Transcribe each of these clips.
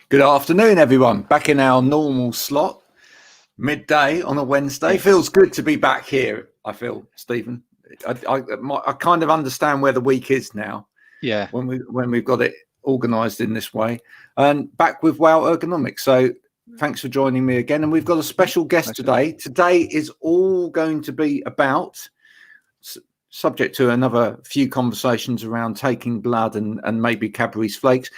Good afternoon, everyone. Back in our normal slot, midday on a Wednesday. Yes. Feels good to be back here, I feel, Stephen. I kind of understand where the week is now. Yeah. When we've got it organised in this way. And back with Wow Ergonomics. So thanks for joining me again. And we've got a special guest today. Today is all going to be about, subject to another few conversations around taking blood and maybe Cadbury's flakes.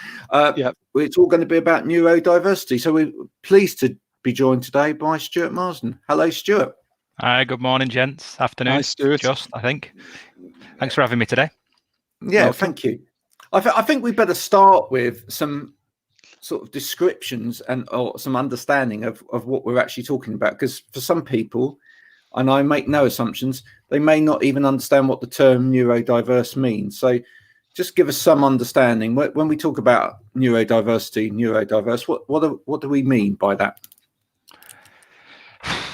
It's all going to be about neurodiversity. So we're pleased to be joined today by Stuart Marsden. Hello, Stuart. Hi, good morning, gents. Afternoon. Hi, Stuart. I think. Thanks for having me today. Yeah, welcome. Thank you. I think we better start with some sort of descriptions or some understanding of what we're actually talking about, because for some people, and I make no assumptions, they may not even understand what the term neurodiverse means. So just give us some understanding. When we talk about neurodiverse, what do we mean by that?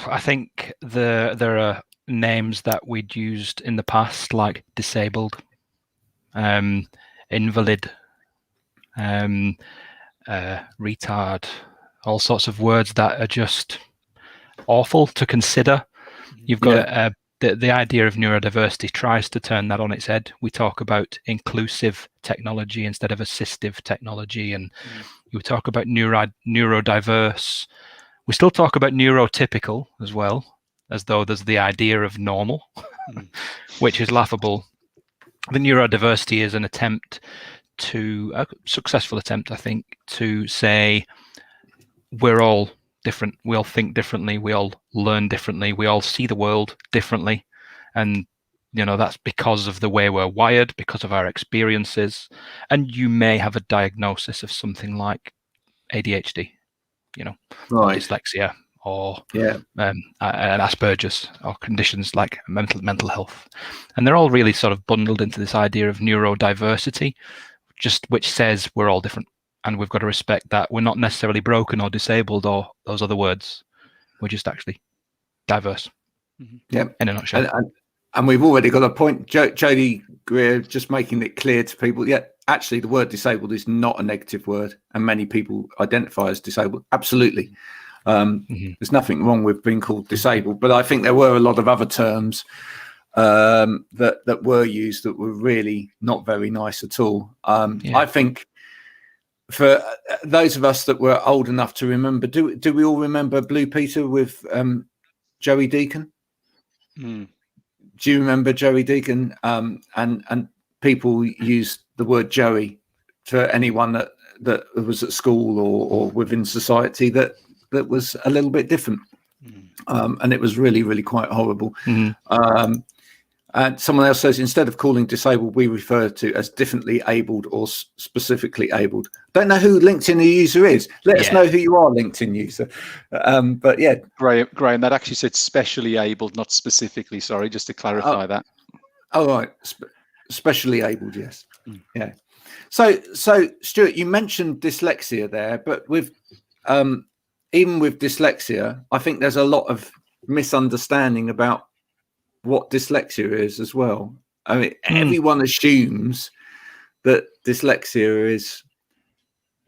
I think there are names that we'd used in the past, like disabled, invalid, retard, all sorts of words that are just awful to consider. You've got the idea of neurodiversity tries to turn that on its head. We talk about inclusive technology instead of assistive technology, and you talk about neurodiverse. We still talk about neurotypical as well, as though there's the idea of normal, which is laughable. The neurodiversity is an attempt a successful attempt, I think, to say we're all different. We all think differently. We all learn differently. We all see the world differently. And, that's because of the way we're wired, because of our experiences. And you may have a diagnosis of something like ADHD, or dyslexia, or an Asperger's, or conditions like mental health. And they're all really sort of bundled into this idea of neurodiversity, which says we're all different. And we've got to respect that we're not necessarily broken or disabled or those other words. We're just actually diverse. Yeah, in a nutshell. And we've already got a point, Jodie Greer, just making it clear to people. Yeah, actually, the word disabled is not a negative word, and many people identify as disabled. Absolutely, there's nothing wrong with being called disabled. But I think there were a lot of other terms that were used that were really not very nice at all. I think. For those of us that were old enough to remember, do we all remember Blue Peter with Joey Deacon? Do you remember Joey Deacon? And people used the word Joey for anyone that was at school or within society that was a little bit different. And it was really, really quite horrible. And someone else says, instead of calling disabled, we refer to as differently abled or specifically abled. Don't know who LinkedIn user is. Let us know who you are, LinkedIn user. But yeah. Graham, that actually said specially abled, not specifically. Sorry, just to clarify that. Oh, right. Specially abled, yes. Yeah. So Stuart, you mentioned dyslexia there, but with even with dyslexia, I think there's a lot of misunderstanding about what dyslexia is as well. I mean, everyone assumes that dyslexia is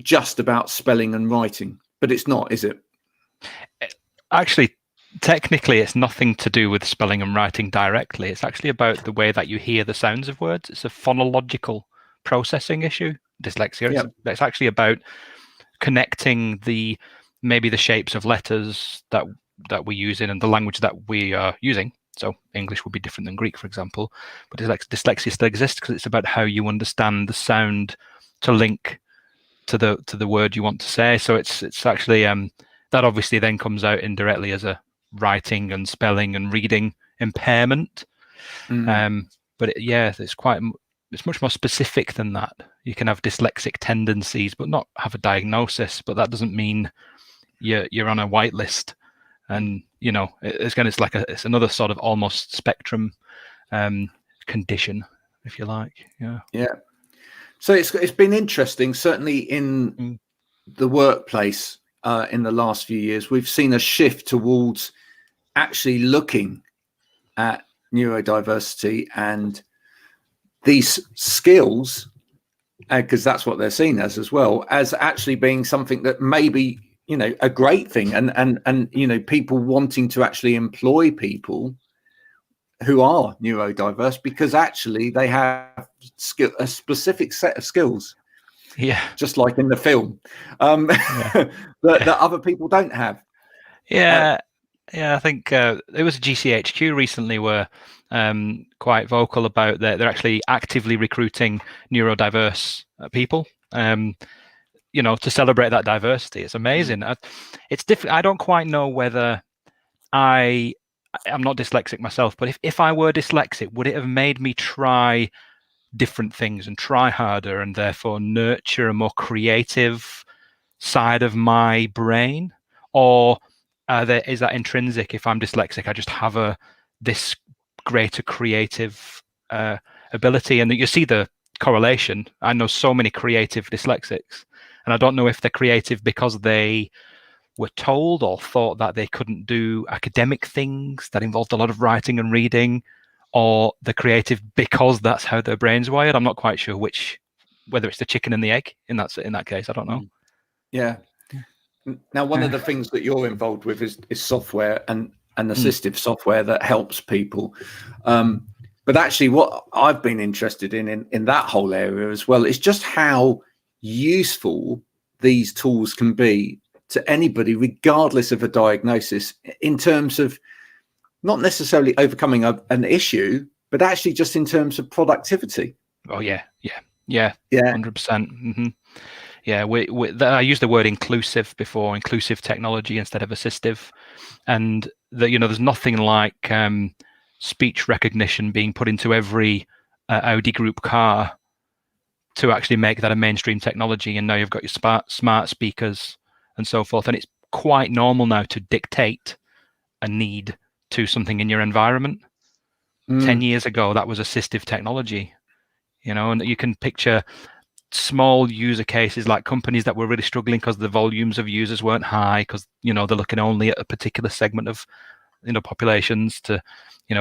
just about spelling and writing, but it's not, is it? Actually, technically, it's nothing to do with spelling and writing directly. It's actually about the way that you hear the sounds of words. It's a phonological processing issue, dyslexia. It's actually about connecting maybe the shapes of letters that we're using and the language that we are using. So English would be different than Greek, for example, but dyslexia still exists because it's about how you understand the sound to link to the word you want to say. So it's actually that obviously then comes out indirectly as a writing and spelling and reading impairment. But it's much more specific than that. You can have dyslexic tendencies, but not have a diagnosis. But that doesn't mean you're on a whitelist. And it's another sort of almost spectrum condition, if you like. Yeah. So it's been interesting, certainly in the workplace in the last few years. We've seen a shift towards actually looking at neurodiversity and these skills because that's what they're seen as well, as actually being something that maybe, a great thing, and people wanting to actually employ people who are neurodiverse because actually they have a specific set of skills, just like in the film, that other people don't have. I think it was GCHQ recently were quite vocal about that they're actually actively recruiting neurodiverse people, to celebrate that diversity. It's amazing. It's different. I don't quite know whether I'm not dyslexic myself, but if I were dyslexic, would it have made me try different things and try harder and therefore nurture a more creative side of my brain? Or is that intrinsic? If I'm dyslexic, I just have this greater creative ability, and that you see the correlation. I know so many creative dyslexics, and I don't know if they're creative because they were told or thought that they couldn't do academic things that involved a lot of writing and reading, or they're creative because that's how their brain's wired. I'm not quite sure whether it's the chicken and the egg in that case. I don't know. Yeah. Now, one of the things that you're involved with is software and assistive software that helps people. But actually, what I've been interested in that whole area as well is just how useful these tools can be to anybody, regardless of a diagnosis, in terms of not necessarily overcoming an issue, but actually just in terms of productivity. Oh, yeah, 100%. Mm-hmm. Yeah, I used the word inclusive before, inclusive technology instead of assistive, and there's nothing like speech recognition being put into every Audi Group car to actually make that a mainstream technology. And now you've got your smart speakers and so forth, and it's quite normal now to dictate a need to something in your environment. 10 years ago, that was assistive technology, and you can picture small user cases like companies that were really struggling because the volumes of users weren't high, because they're looking only at a particular segment of populations, to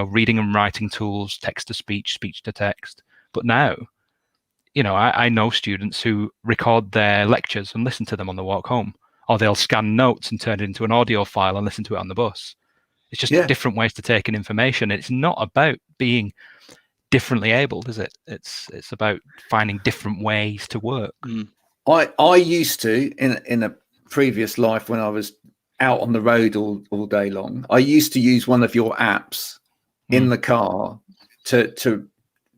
reading and writing tools, text to speech, speech to text. But now I know students who record their lectures and listen to them on the walk home, or they'll scan notes and turn it into an audio file and listen to it on the bus. It's just different ways to take in information. It's not about being differently abled, is it? It's about finding different ways to work. I used to, in a previous life when I was out on the road all day long, I used to use one of your apps in the car to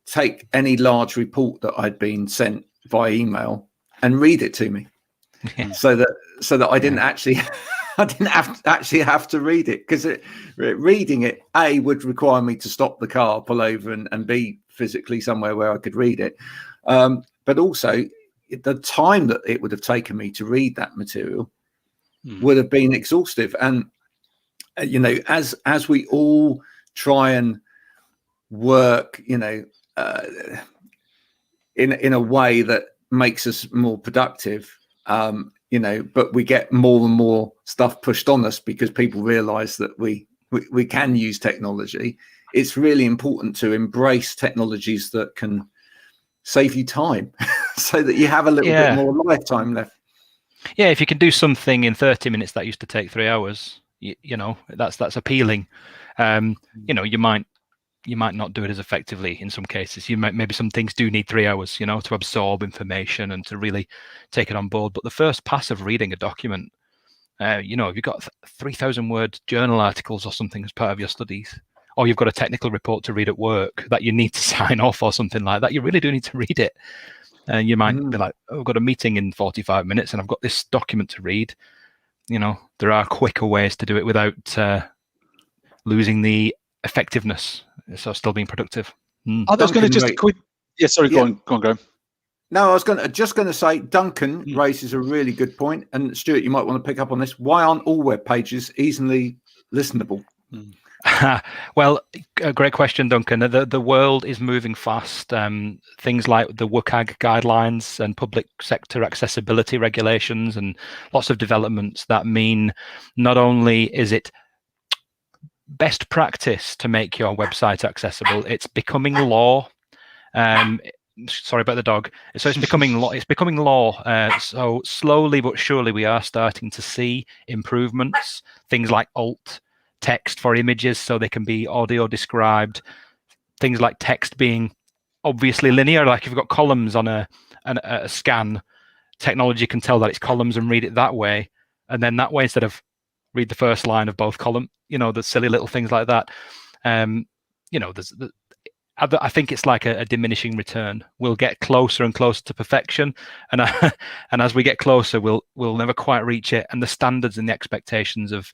take any large report that I'd been sent via email and read it to me, so that I didn't actually have to read it, because reading it would require me to stop the car, pull over, and be physically somewhere where I could read it. But also, the time that it would have taken me to read that material would have been exhaustive. And as we all try and work, in a way that makes us more productive, but we get more and more stuff pushed on us because people realize that we can use technology. It's really important to embrace technologies that can save you time so that you have a little bit more lifetime left. Yeah, if you can do something in 30 minutes that used to take 3 hours, that's appealing. You might not do it as effectively in some cases. Maybe some things do need 3 hours, to absorb information and to really take it on board. But the first pass of reading a document, if you've got 3,000 word journal articles or something as part of your studies, or you've got a technical report to read at work that you need to sign off or something like that, you really do need to read it. And you might be like, I've got a meeting in 45 minutes and I've got this document to read. There are quicker ways to do it without losing the effectiveness, so still being productive. I was going to just quick. Yeah, sorry, go on, Graham. No, I was going to say Duncan raises a really good point, and Stuart, you might want to pick up on this. Why aren't all web pages easily listenable? Well, a great question, Duncan. The world is moving fast. Things like the WCAG guidelines and public sector accessibility regulations, and lots of developments that mean not only is it best practice to make your website accessible, it's becoming law. sorry about the dog. So it's becoming law. It's becoming law. So slowly but surely, we are starting to see improvements. Things like alt text for images, so they can be audio described. Things like text being obviously linear. Like if you've got columns on a scan, technology can tell that it's columns and read it that way, and then that way instead of read the first line of both column. The silly little things like that. I think it's like a diminishing return. We'll get closer and closer to perfection, and and as we get closer, we'll never quite reach it. And the standards and the expectations of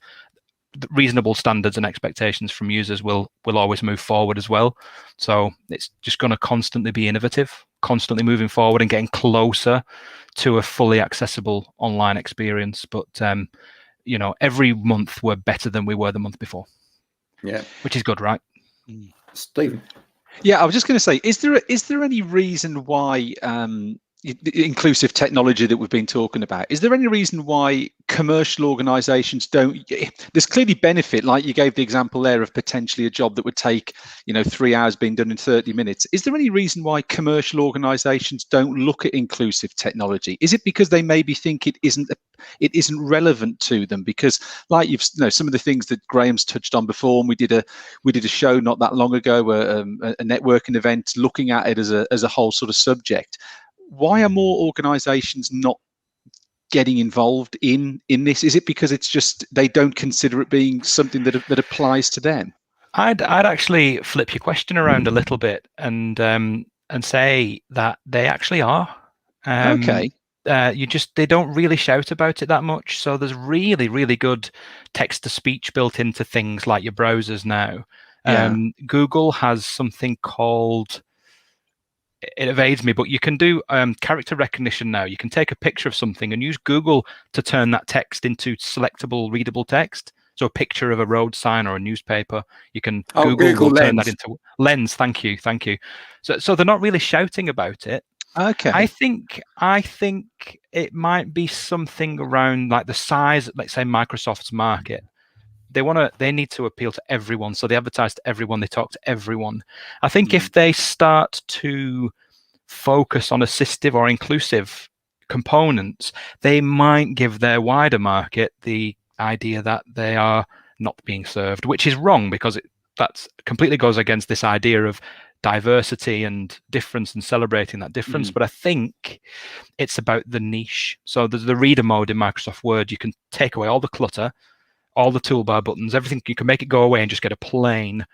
reasonable standards and expectations from users will always move forward as well. So it's just going to constantly be innovative, constantly moving forward and getting closer to a fully accessible online experience. But every month we're better than we were the month before. Yeah, which is good, right? Stephen. Yeah, I was just going to say, is there any reason why inclusive technology that we've been talking about, is there any reason why commercial organizations don't? There's clearly benefit, like you gave the example there of potentially a job that would take 3 hours being done in 30 minutes. Is there any reason why commercial organizations don't look at inclusive technology? Is it because they maybe think it isn't relevant to them? Because like some of the things that Graham's touched on before, and we did a show not that long ago, a networking event looking at it as a whole sort of subject. Why are more organizations not getting involved in this? Is it because it's just they don't consider it being something that applies to them? I'd actually flip your question around a little bit and say that they actually are. Okay. They don't really shout about it that much. So there's really, really good text to speech built into things like your browsers now. Google has something called, it evades me, but you can do character recognition now. You can take a picture of something and use Google to turn that text into selectable, readable text. So a picture of a road sign or a newspaper, you can Google will turn that into Lens. Thank you. So they're not really shouting about it. Okay. I think it might be something around like the size, let's say Microsoft's market. They need to appeal to everyone, so they advertise to everyone, they talk to everyone. I think if they start to focus on assistive or inclusive components, they might give their wider market the idea that they are not being served, which is wrong, because that completely goes against this idea of diversity and difference and celebrating that difference. But I think it's about the niche. So there's the reader mode in Microsoft Word. You can take away all the clutter, all the toolbar buttons, everything. You can make it go away and just get a plain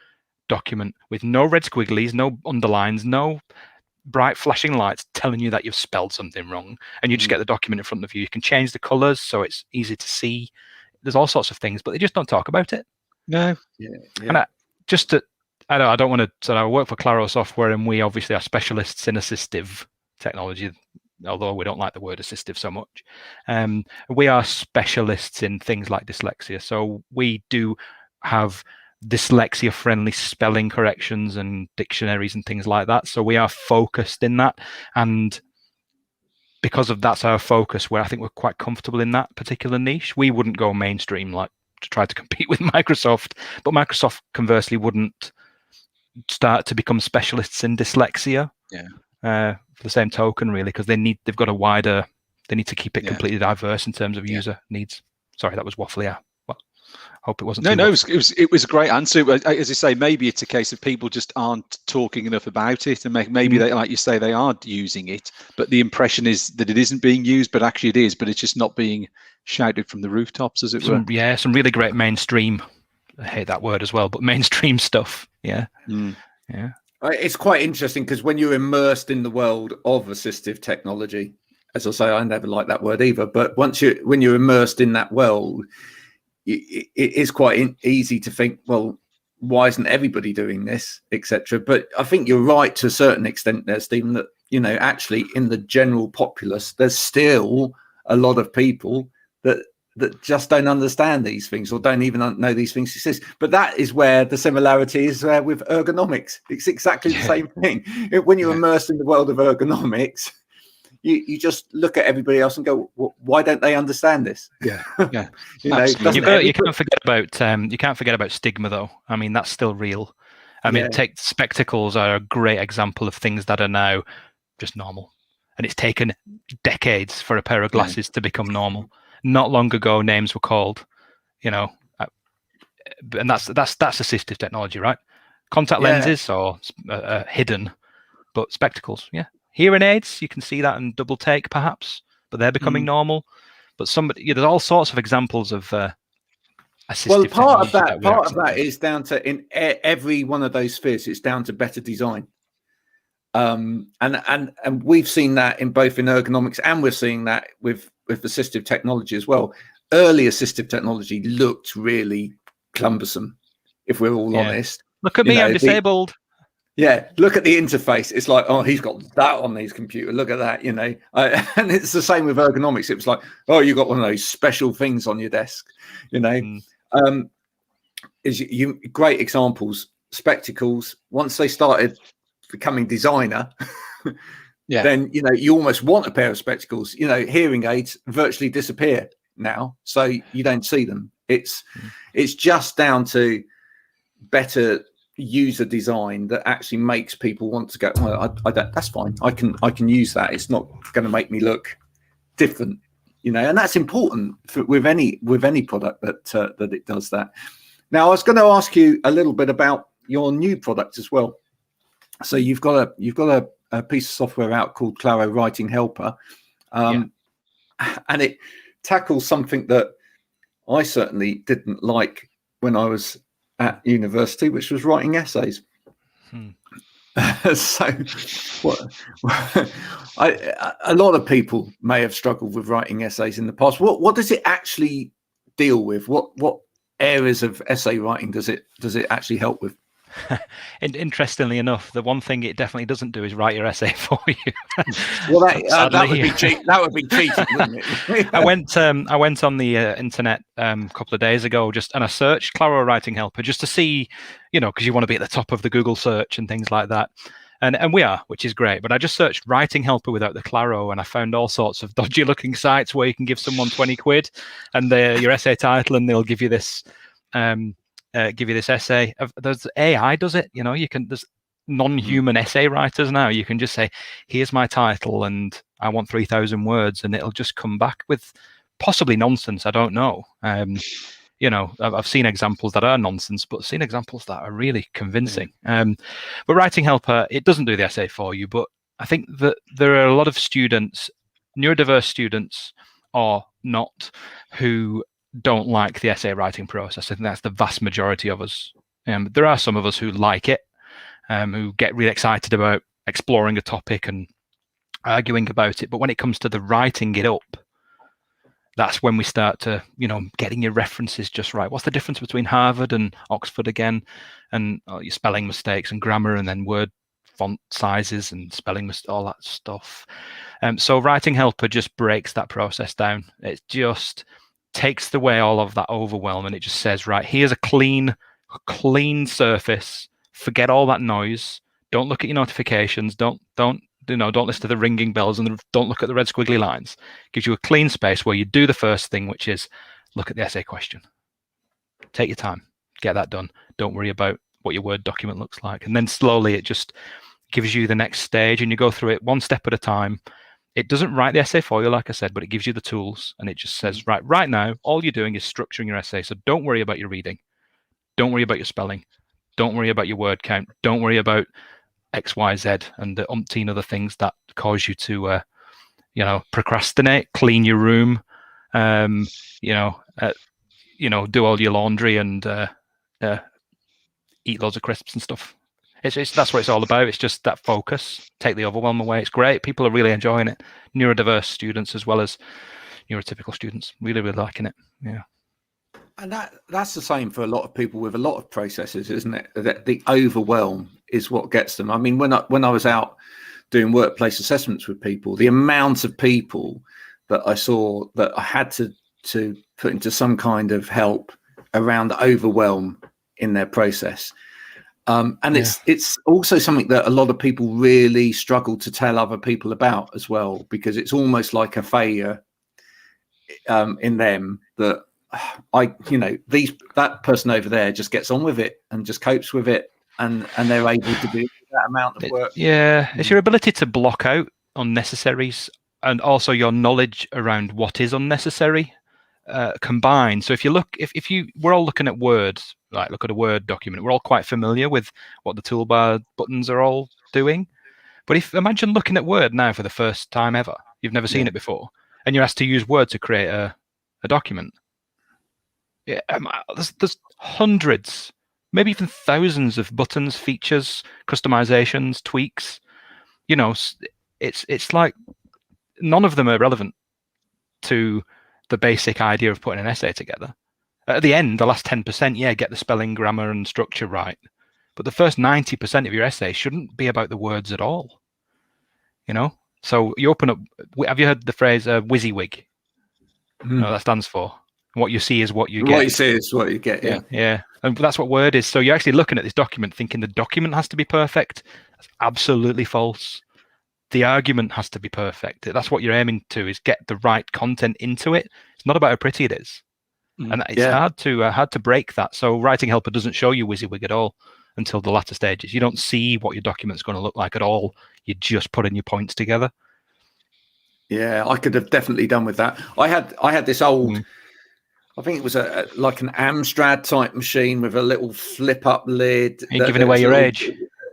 document with no red squigglies, no underlines, no bright flashing lights telling you that you've spelled something wrong, and you just get the document in front of you. You can change the colors so it's easy to see. There's all sorts of things, but they just don't talk about it. No. And I don't want to. So I work for Claro Software, and we obviously are specialists in assistive technology, although we don't like the word assistive so much. We are specialists in things like dyslexia. So we do have dyslexia-friendly spelling corrections and dictionaries and things like that. So we are focused in that. And because of that's our focus, where I think we're quite comfortable in that particular niche. We wouldn't go mainstream like to try to compete with Microsoft, but Microsoft conversely wouldn't start to become specialists in dyslexia. For the same token, really, because they've got a wider. They need to keep it completely diverse in terms of user needs. Sorry, that was waffly. Well, hope it wasn't. No, it was a great answer. As you say, maybe it's a case of people just aren't talking enough about it, and maybe they, like you say, they aren't using it, but the impression is that it isn't being used, but actually it is, but it's just not being shouted from the rooftops, as it were. Yeah, some really great mainstream. I hate that word as well, but mainstream stuff. Yeah. It's quite interesting because when you're immersed in the world of assistive technology, as I say, I never liked that word either, but when you're immersed in that world, it is quite easy to think, well, why isn't everybody doing this, etc. But I think you're right to a certain extent there, Stephen, that actually in the general populace, there's still a lot of people that just don't understand these things or don't even know these things exist. But that is where the similarity is with ergonomics. It's exactly the same thing. When you're immersed in the world of ergonomics, you just look at everybody else and go, well, why don't they understand this? You can't forget about stigma, though. I mean, that's still real. I mean, take spectacles are a great example of things that are now just normal. And it's taken decades for a pair of glasses to become normal. Not long ago, names were called, and that's assistive technology, right? Contact lenses or hidden, but spectacles, Hearing aids, you can see that in double take perhaps, but they're becoming normal. But there's all sorts of examples of assistive technology. Well, part of that is down to, in every one of those spheres, it's down to better design. And we've seen that in ergonomics, and we're seeing that with assistive technology as well. Early assistive technology looked really cumbersome, if we're all honest. Look at me, I'm disabled. Look at the interface. It's like, oh, he's got that on his computer. Look at that, and it's the same with ergonomics. It was like, oh, you got one of those special things on your desk, Great examples. Spectacles. Once they started becoming designer, then you almost want a pair of spectacles. Hearing aids virtually disappear now, so you don't see them. It's just down to better user design that actually makes people want to go, well, I don't, that's fine, I can use that. It's not going to make me look different, and that's important with any product that it does that. Now, I was going to ask you a little bit about your new product as well. So you've got a piece of software out called Claro Writing Helper, and it tackles something that I certainly didn't like when I was at university, which was writing essays. So a lot of people may have struggled with writing essays in the past. What does it actually deal with? What areas of essay writing does it actually help with? And interestingly enough, the one thing it definitely doesn't do is write your essay for you. Well, that would be cheating. That would be cheating, wouldn't it? I went on the internet a couple of days ago, and I searched Claro Writing Helper just to see, because you want to be at the top of the Google search and things like that. And we are, which is great. But I just searched Writing Helper without the Claro, and I found all sorts of dodgy looking sites where you can give someone 20 quid and your essay title, and they'll give you this essay. There's AI does it. There's non-human essay writers now. You can just say, here's my title and I want 3,000 words, and it'll just come back with possibly nonsense. I don't know. I've seen examples that are nonsense, but I've seen examples that are really convincing. But Writing Helper, it doesn't do the essay for you, but I think that there are a lot of students, neurodiverse students or not, who don't like the essay writing process. I think that's the vast majority of us. There are some of us who like it, who get really excited about exploring a topic and arguing about it. But when it comes to the writing it up, that's when we start to, getting your references just right. What's the difference between Harvard and Oxford again? And your spelling mistakes and grammar, and then word font sizes and spelling, all that stuff. So Writing Helper just breaks that process down. It just takes away all of that overwhelm, and it just says, right, here's a clean surface. Forget all that noise. Don't look at your notifications. Don't listen to the ringing bells, and don't look at the red squiggly lines. It gives you a clean space where you do the first thing, which is look at the essay question. Take your time, get that done. Don't worry about what your Word document looks like. And then slowly it just gives you the next stage, and you go through it one step at a time. It doesn't write the essay for you, like I said, but it gives you the tools, and it just says, right now, all you're doing is structuring your essay. So don't worry about your reading. Don't worry about your spelling. Don't worry about your word count. Don't worry about X, Y, Z, and the umpteen other things that cause you to, procrastinate, clean your room, do all your laundry and eat loads of crisps and stuff. That's what it's all about. It's just that focus, take the overwhelm away. It's great. People are really enjoying it. Neurodiverse students as well as neurotypical students, really, really liking it. Yeah. And that's the same for a lot of people with a lot of processes, isn't it? That the overwhelm is what gets them. I mean, when I was out doing workplace assessments with people, the amount of people that I saw that I had to put into some kind of help around the overwhelm in their process. It's also something that a lot of people really struggle to tell other people about as well, because it's almost like a failure in them that that person over there just gets on with it and just copes with it, and they're able to do that amount of work. It's your ability to block out unnecessaries and also your knowledge around what is unnecessary combined. So if you look, we're all looking at Word, like look at a Word document, we're all quite familiar with what the toolbar buttons are all doing. But imagine looking at Word now for the first time ever, you've never seen it before, and you're asked to use Word to create a document. Yeah, there's hundreds, maybe even thousands of buttons, features, customizations, tweaks. You know, it's like none of them are relevant to the basic idea of putting an essay together. At the end, the last 10%, yeah, get the spelling, grammar, and structure right. But the first 90% of your essay shouldn't be about the words at all. You know, so you open up. Have you heard the phrase WYSIWYG? No, that stands for what you see is what you get. What you see is what you get. Yeah. And that's what Word is. So you're actually looking at this document thinking the document has to be perfect. That's absolutely false. The argument has to be perfect. That's what you're aiming to, is get the right content into it. It's not about how pretty it is. And it's hard to break that. So Writing Helper doesn't show you WYSIWYG at all until the latter stages. You don't see what your document's going to look like at all. You're just putting your points together. Yeah, I could have definitely done with that. I had this old, I think it was like an Amstrad type machine with a little flip up lid. You're giving away your age.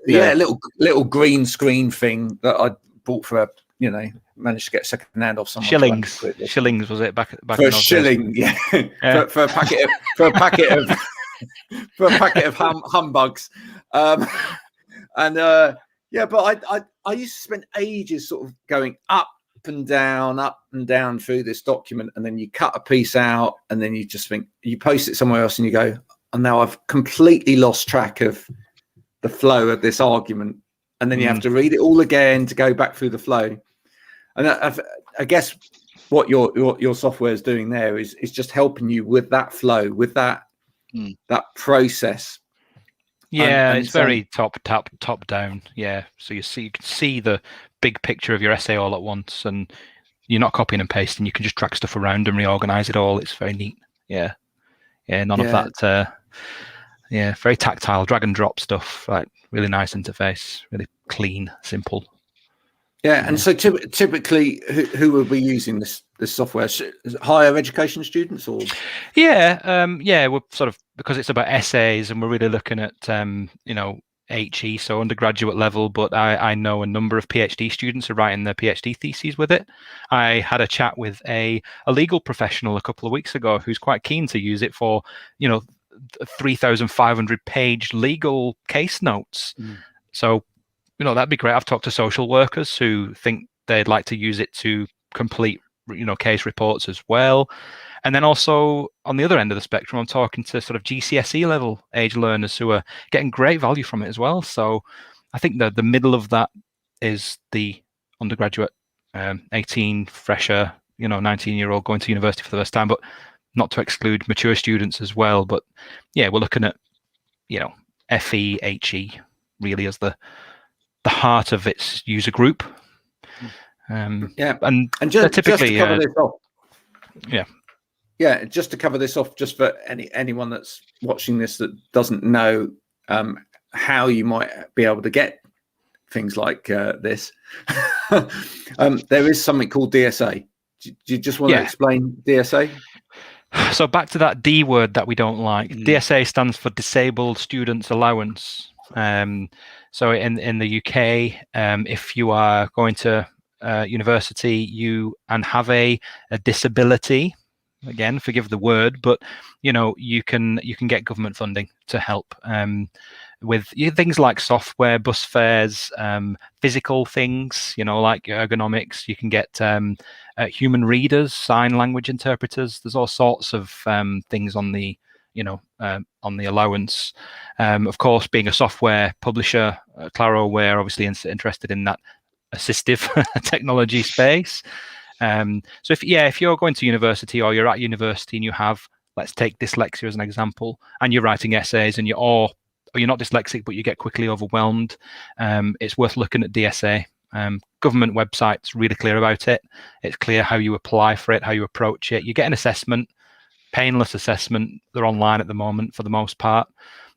Yeah, little green screen thing that I bought for managed to get second hand off someone. Shillings was it back for a shilling? Yeah, for a packet of humbugs, but I used to spend ages sort of going up and down through this document, and then you cut a piece out, and then you just think, you post it somewhere else, and you go, and now I've completely lost track of the flow of this argument, and then you have to read it all again to go back through the flow. And I guess what your software is doing there is just helping you with that flow, with that process. Yeah, and it's very top down. Yeah, so you can see the big picture of your essay all at once, and you're not copying and pasting. You can just drag stuff around and reorganize it all. It's very neat. Yeah, none of that. Very tactile, drag and drop stuff. Like really nice interface, really clean, simple. Yeah, and so typically, who will be using this software? Higher education students, or? We're sort of, because it's about essays, and we're really looking at HE, so undergraduate level. But I know a number of PhD students are writing their PhD theses with it. I had a chat with a legal professional a couple of weeks ago who's quite keen to use it for 3,500 page legal case notes. So that'd be great. I've talked to social workers who think they'd like to use it to complete, case reports as well. And then also on the other end of the spectrum, I'm talking to sort of GCSE level age learners who are getting great value from it as well. So I think the middle of that is the undergraduate, 18, fresher, 19-year-old going to university for the first time, but not to exclude mature students as well. But yeah, we're looking at, FE, HE really as the heart of its user group. And just typically, just to cover this off. Yeah, just to cover this off, just for anyone that's watching this that doesn't know how you might be able to get things like this. There is something called DSA. Do you just want to explain DSA? So back to that D word that we don't like. DSA stands for Disabled Students Allowance. So in the UK, if you are going to university and have a disability, again, forgive the word, but you can get government funding to help with things like software, bus fares, physical things, like ergonomics. You can get human readers, sign language interpreters. There's all sorts of things on the allowance. Of course, being a software publisher, Claro, we're obviously interested in that assistive technology space. So if you're going to university, or you're at university and you have, let's take dyslexia as an example, and you're writing essays, and you're not dyslexic but you get quickly overwhelmed, it's worth looking at DSA. Government website's really clear about it. It's clear how you apply for it, how you approach it. You get an assessment, painless assessment. They're online at the moment for the most part.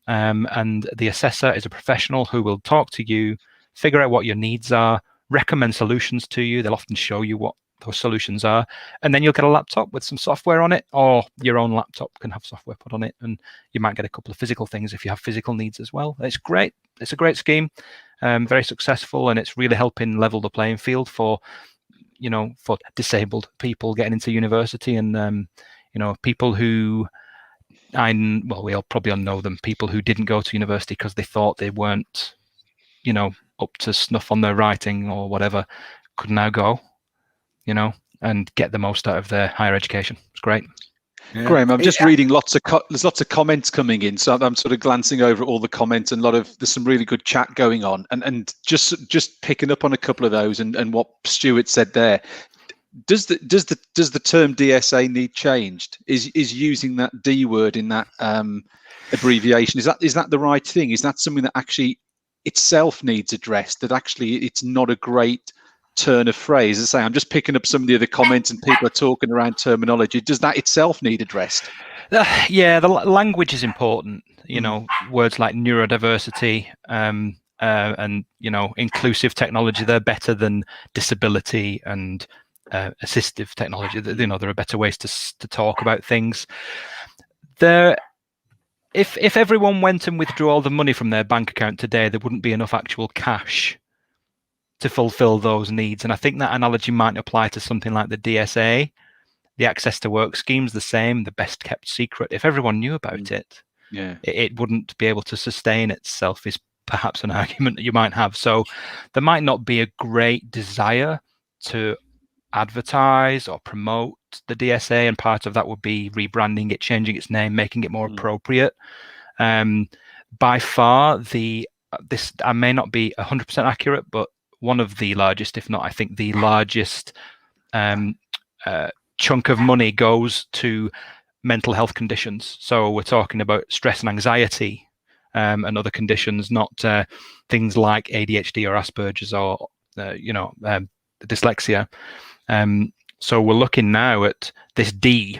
And the assessor is a professional who will talk to you, figure out what your needs are, recommend solutions to you. They'll often show you what those solutions are, and then you'll get a laptop with some software on it, or your own laptop can have software put on it, and you might get a couple of physical things if you have physical needs as well. It's great. It's a great scheme, very successful, and it's really helping level the playing field for, you know, for disabled people getting into university, and you know, people who we all probably all know them, people who didn't go to university because they thought they weren't, you know, up to snuff on their writing or whatever, could now go, you know, and get the most out of their higher education. It's great. Yeah. Graham, I'm just reading there's lots of comments coming in, so I'm sort of glancing over all the comments, and there's some really good chat going on, and just picking up on a couple of those, and what Stuart said there. Does the term DSA need changed? Is using that D word in that abbreviation, is that the right thing? Is that something that actually itself needs addressed? That actually it's not a great turn of phrase? As I say, I'm just picking up some of the other comments, and people are talking around terminology. Does that itself need addressed? Yeah, the language is important. You know, words like neurodiversity and you know, inclusive technology, they're better than disability and assistive technology. You know, there are better ways to talk about things. If everyone went and withdrew all the money from their bank account today, there wouldn't be enough actual cash to fulfill those needs. And I think that analogy might apply to something like the DSA. The access to work scheme's the same, the best kept secret. If everyone knew about it, it wouldn't be able to sustain itself, is perhaps an argument that you might have. So there might not be a great desire to advertise or promote the DSA, and part of that would be rebranding it, changing its name, making it more appropriate. By far, this I may not be 100% accurate, but one of the largest, if not I think the largest chunk of money goes to mental health conditions. So we're talking about stress and anxiety and other conditions, not things like ADHD or Asperger's or dyslexia. So we're looking now at this D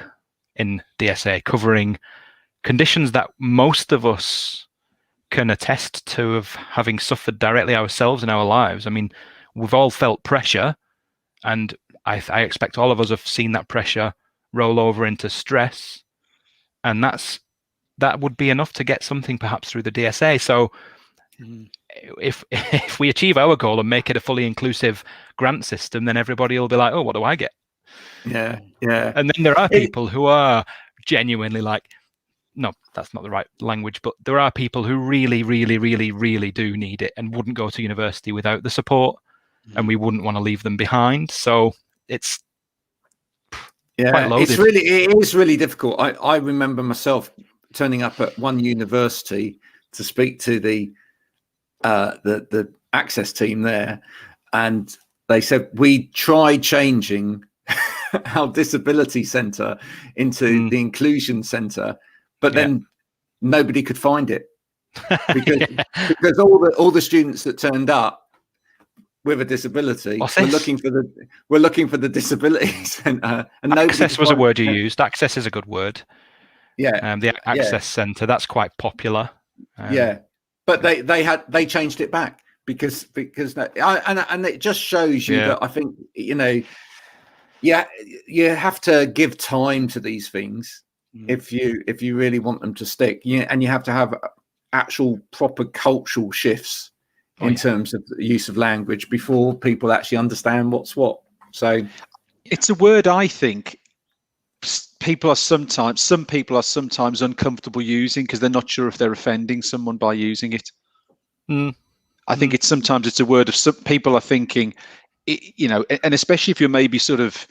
in DSA covering conditions that most of us can attest to of having suffered directly ourselves in our lives. I mean, we've all felt pressure, and I expect all of us have seen that pressure roll over into stress, and that would be enough to get something perhaps through the DSA. So if we achieve our goal and make it a fully inclusive grant system, then everybody will be like, oh, what do I get? Yeah. And then there are people who are genuinely like, no, that's not the right language, but there are people who really, really, really, really do need it and wouldn't go to university without the support, and we wouldn't want to leave them behind. So it's quite loaded. It is really difficult. I remember myself turning up at one university to speak to the access team there, and they said we tried changing our disability centre into the inclusion centre, but then nobody could find it because all the students that turned up with a disability we're looking for the disability centre, and access was a word you used. Access is a good word. The access centre, that's quite popular. But they changed it back because and it just shows you that I think, you know, you have to give time to these things if you really want them to stick. And you have to have actual proper cultural shifts in terms of the use of language before people actually understand what's what. So it's a word I think some people are sometimes uncomfortable using because they're not sure if they're offending someone by using it. I think it's a word of some people are thinking, you know, and especially if you're maybe sort of,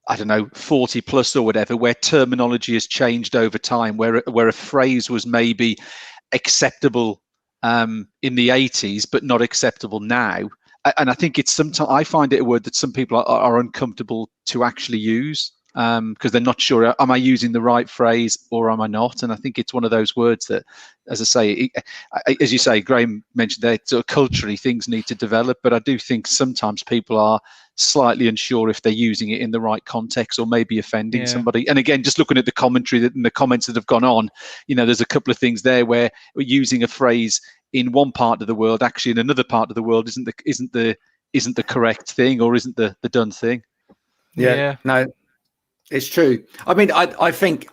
I don't know, 40 plus or whatever, where terminology has changed over time, where a phrase was maybe acceptable in the 80s but not acceptable now. And I think it's sometimes I find it a word that some people are uncomfortable to actually use because they're not sure, am I using the right phrase or am I not? And I think it's one of those words that, as I say, as you say, Graham mentioned that sort of culturally things need to develop, but I do think sometimes people are slightly unsure if they're using it in the right context or maybe offending somebody. And again, just looking at the commentary and the comments that have gone on, you know, there's a couple of things there where we're using a phrase in one part of the world, actually in another part of the world isn't the isn't the correct thing or isn't the done thing. Yeah. No, it's true. I mean, I think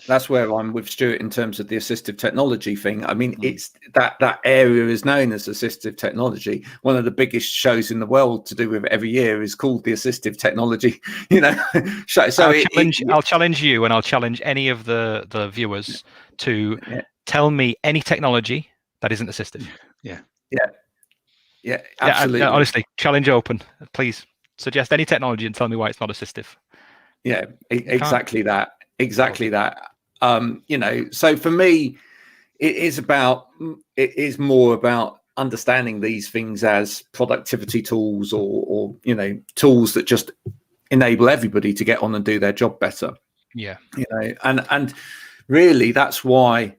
that's where I'm with Stuart in terms of the assistive technology thing. I mean, it's that area is known as assistive technology. One of the biggest shows in the world to do with it every year is called the assistive technology, show. So I'll challenge you, and I'll challenge any of the viewers to tell me any technology that isn't assistive. Yeah, absolutely. Yeah, honestly, challenge open. Please suggest any technology and tell me why it's not assistive. Yeah, exactly that. So for me, it is more about understanding these things as productivity tools or tools that just enable everybody to get on and do their job better. Yeah. And really that's why,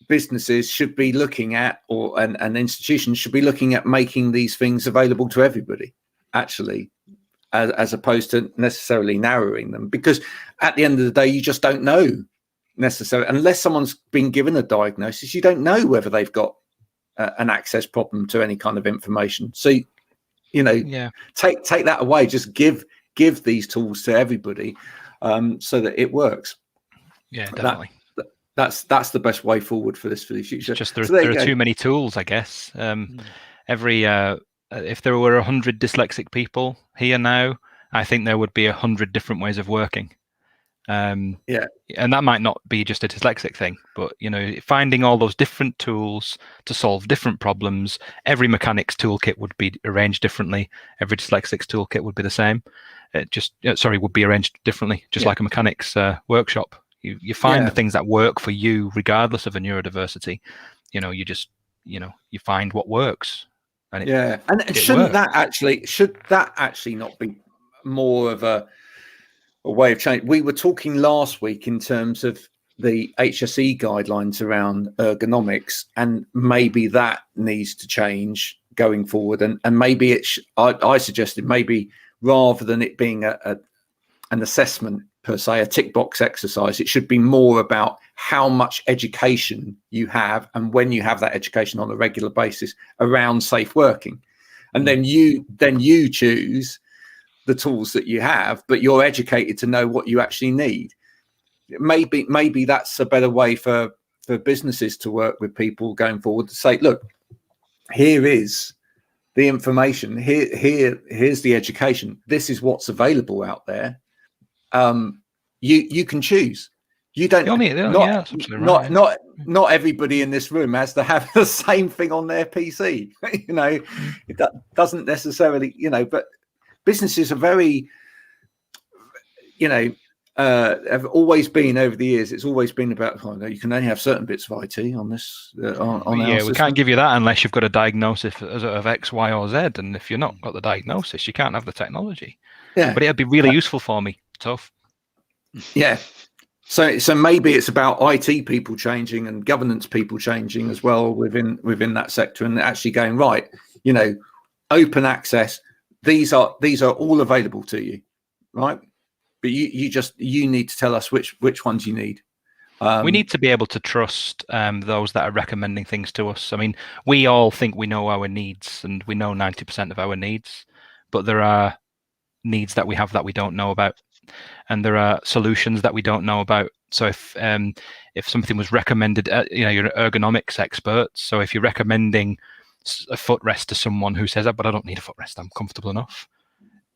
businesses should be looking at, and institutions should be looking at making these things available to everybody, actually. As opposed to necessarily narrowing them, because at the end of the day, you just don't know necessarily, unless someone's been given a diagnosis, you don't know whether they've got an access problem to any kind of information. So, take that away, just give these tools to everybody, so that it works. Yeah, definitely. That's the best way forward for the future. Just there are too many tools, I guess. If there were 100 dyslexic people here now, I think there would be 100 different ways of working. And that might not be just a dyslexic thing, but finding all those different tools to solve different problems. Every mechanic's toolkit would be arranged differently. Every dyslexic's toolkit would be the same. Would be arranged differently, just like a mechanic's workshop. You find the things that work for you, regardless of a neurodiversity. You find what works. And should that actually not be more of a way of change? We were talking last week in terms of the HSE guidelines around ergonomics, and maybe that needs to change going forward. And maybe I suggested maybe rather than it being an assessment per se, a tick box exercise, it should be more about how much education you have and when you have that education on a regular basis around safe working. And then you choose the tools that you have, but you're educated to know what you actually need. Maybe that's a better way for businesses to work with people going forward, to say, look, here is the information, here's the education, this is what's available out there. You can choose. You don't. Not everybody in this room has to have the same thing on their PC. It doesn't necessarily. But businesses are very. Have always been over the years. It's always been about. You can only have certain bits of IT on this. We can't give you that unless you've got a diagnosis of X, Y, or Z. And if you're not got the diagnosis, you can't have the technology. Yeah, but it'd be really useful for me. Tough. Yeah. So maybe it's about IT people changing and governance people changing as well within that sector, and actually going, right, open access. These are all available to you, right? But you need to tell us which ones you need. We need to be able to trust those that are recommending things to us. I mean, we all think we know our needs, and we know 90% of our needs, but there are needs that we have that we don't know about, and there are solutions that we don't know about. So if something was recommended, you're an ergonomics expert, so if you're recommending a footrest to someone who says, but I don't need a footrest, I'm comfortable enough,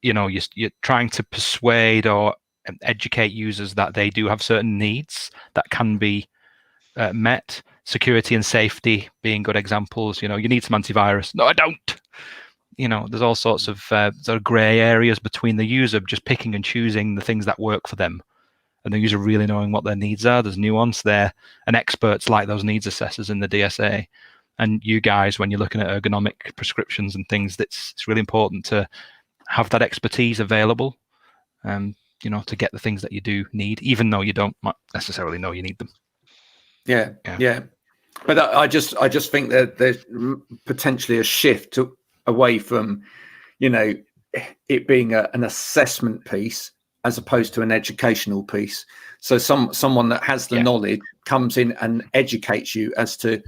you're trying to persuade or educate users that they do have certain needs that can be met. Security and safety being good examples. You need some antivirus. No, I don't. There's all sorts of sort of grey areas between the user just picking and choosing the things that work for them, and the user really knowing what their needs are. There's nuance there, and experts like those needs assessors in the DSA. And you guys, when you're looking at ergonomic prescriptions and things, it's really important to have that expertise available, to get the things that you do need, even though you don't necessarily know you need them. Yeah. But I just think that there's potentially a shift away from, it being an assessment piece as opposed to an educational piece. So someone that has the knowledge comes in and educates you as to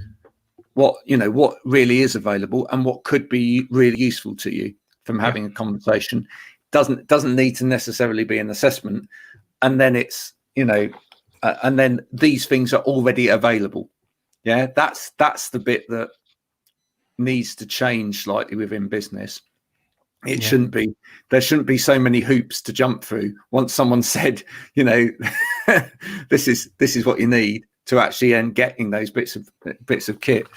what really is available and what could be really useful to you from having a conversation. Doesn't need to necessarily be an assessment, and then it's and then these things are already available. Yeah, that's the bit that needs to change slightly within business. It shouldn't be, there shouldn't be so many hoops to jump through once someone said, this is what you need to actually end getting those bits of kit,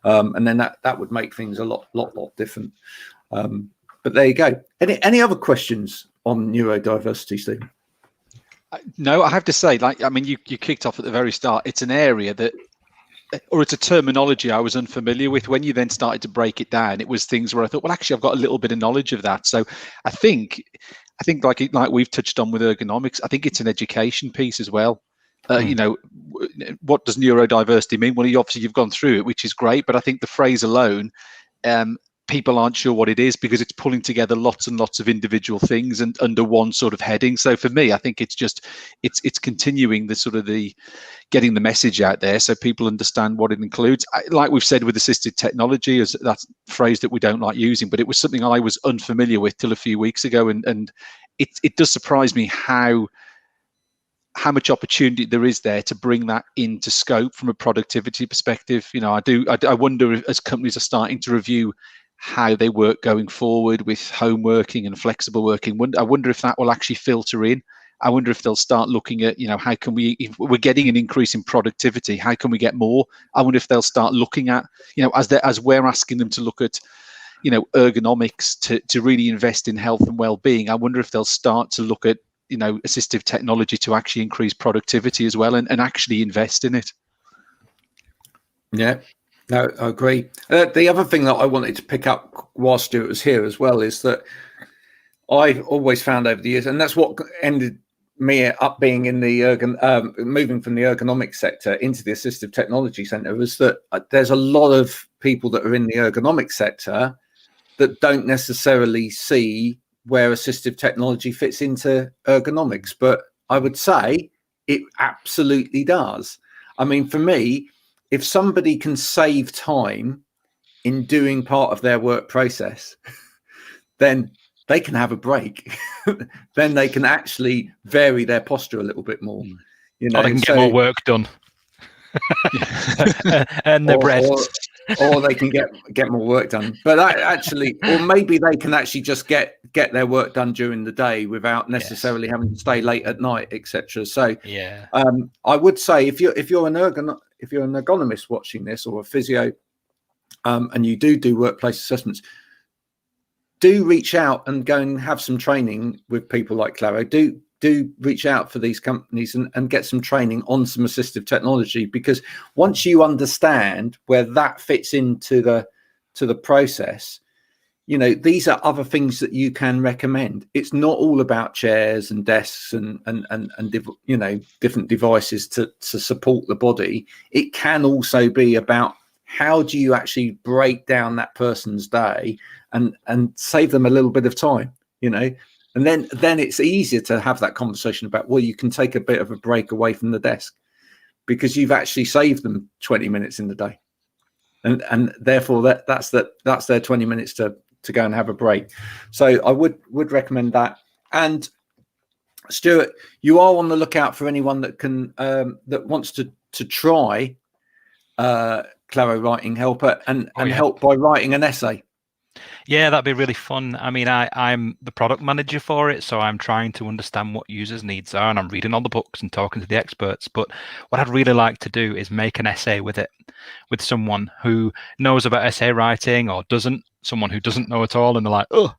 and then that would make things a lot different. But there you go. Any other questions on neurodiversity, Stephen? No, I have to say, you kicked off at the very start. It's an area that, or it's a terminology I was unfamiliar with. When you then started to break it down, it was things where I thought, well, actually, I've got a little bit of knowledge of that. So I think like we've touched on with ergonomics, I think it's an education piece as well. What does neurodiversity mean? Well, you've gone through it, which is great, but I think the phrase alone, people aren't sure what it is because it's pulling together lots and lots of individual things and under one sort of heading. So for me, I think it's just it's continuing the getting the message out there so people understand what it includes. Like we've said with assisted technology, is that phrase that we don't like using, but it was something I was unfamiliar with till a few weeks ago, and it does surprise me how much opportunity there is there to bring that into scope from a productivity perspective. I wonder if, as companies are starting to review how they work going forward with home working and flexible working, I wonder if that will actually filter in. I wonder if they'll start looking at, how can we, if we're getting an increase in productivity, how can we get more? I wonder if they'll start looking at, as we're asking them to look at, ergonomics to really invest in health and well-being. I wonder if they'll start to look at, assistive technology to actually increase productivity as well and actually invest in it. Yeah. No, I agree. The other thing that I wanted to pick up while Stuart was here as well is that I've always found over the years, and that's what ended me up being in the moving from the ergonomics sector into the assistive technology centre, was that there's a lot of people that are in the ergonomics sector that don't necessarily see where assistive technology fits into ergonomics, but I would say it absolutely does. I mean, for me, if somebody can save time in doing part of their work process, then they can have a break. Then they can actually vary their posture a little bit more. Or they can get more work done. And the breasts. Or they can get more work done. But or maybe they can actually just get their work done during the day without necessarily having to stay late at night, etc. So I would say if you're an ergonomist watching this, or a physio, and you do workplace assessments, do reach out and go and have some training with people like Claro. Do reach out for these companies and get some training on some assistive technology, because once you understand where that fits into the process, these are other things that you can recommend. It's not all about chairs and desks and different devices to support the body. It can also be about how do you actually break down that person's day and save them a little bit of time, and then it's easier to have that conversation about, well, you can take a bit of a break away from the desk because you've actually saved them 20 minutes in the day, and therefore that's their 20 minutes to go and have a break. So I would recommend that. And Stuart, you are on the lookout for anyone that can that wants to try Claro Writing Helper and help by writing an essay. Yeah, that'd be really fun. I mean, I'm the product manager for it, so I'm trying to understand what users' needs are, and I'm reading all the books and talking to the experts. But what I'd really like to do is make an essay with it, with someone who knows about essay writing or doesn't, someone who doesn't know at all, and they're like, oh,